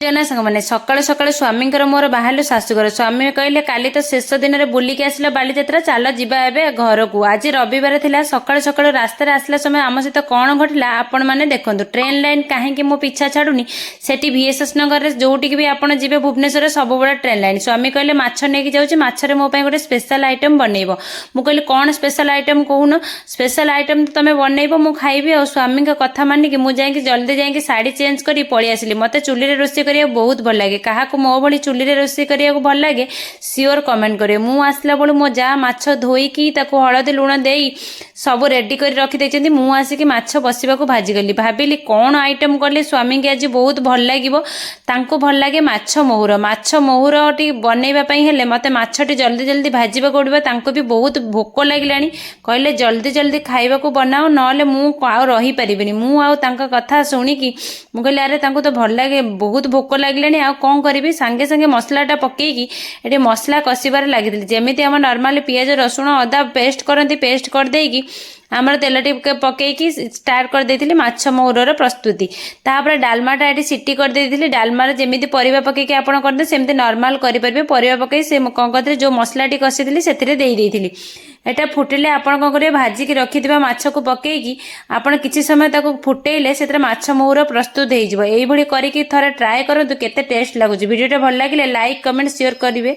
जना सांग मैंने सकाळु सकाळु स्वामींकर मोर बाहरलु शाशुघर स्वामी कहले काली तो शेष दिन में बुलिक आसिल बालीजात्रा चल जीवा एबे घर को आज रविवार थिला सकाळु सकाळु रास्ता आसला समय आम सहित कौन घटला आपण मैंने देखंतु ट्रेन लाइन कहीं मो पीछा छाड़ुनी सेठी VSS नगर रे जोटिक भी आपण जीवे भुवनेश्वर सब बड़ा ट्रेन लाइन स्वामी कहले माछ नेकी जाउछि माछरे मो पई गोटे स्पेशल आइटम बनैबो मु कहली कौन स्पेशल आइटम कहून स्पेशल आइटम तो तमे बनैबो मु खाइबी और स्वामी का कथा मानिकी मु जाई जल्दी जाई साड़ी चेंज करी पळी आसिली मते चुली रे रोषे करिया बहुत भल लगे क्या मो भली चुली रे रोषे करिया भल लगे सियोर कमेंट करे मु आसला बेलू मो जा माछ धोईकी ताको हळदी लुण देई सब रेडी कर रखी देइछन्ती मु आसिकी माछ बसिबाकू भाजी गली भाबिली कौन आइटम कले स्वामी के आज बहुत भल लागिवो तांको भल लागे माछ मोहुर टी बनैबा पई हेले मते माछटी जल्दी जल्दी भाजीबा पड़िबा तांको भी बहुत भोक लागिलानी कहले जल्दी जल्दी खाइबाकू बनाओ नले मु आ रही परिबिनी मु आ तांका कथा सुनिकी मु कहले अरे तांको तो भल लागे बहुत भोक लागिलानी आ कौन करिबी सांगे सांगे मसलाटा पकेकी एटी मसला कसिबार लागिथिली जेमिति हम नॉर्मली पियाज रसुण अदा पेस्ट करंती पेस्ट कर देकी आमर तेल टिके पकईकी स्टार्ट कर देथिली माछ मोहुरर प्रस्तुति तापर डालमाटा एटी सिटी कर देथिली डालमार जेमिति परिबा पकईकी आपण करदे सेमिति नॉर्मल करि परबे परिबा पकई से कोन करथि जो मसलाटी कसिथिली सेथिरे देई देथिली एटा फुटिले आपण कोन करिवे भाजी की रखिथिबा माछ को पकईकी आपण किछि समय ताको फुटेइले सेतरे माछ मोहुर प्रस्तुत हेइ जिवो एई भली करिकी थरे ट्राई करंतु केते टेस्ट लागुची वीडियोटा भल लागिले लाइक कमेंट शेयर करिवे।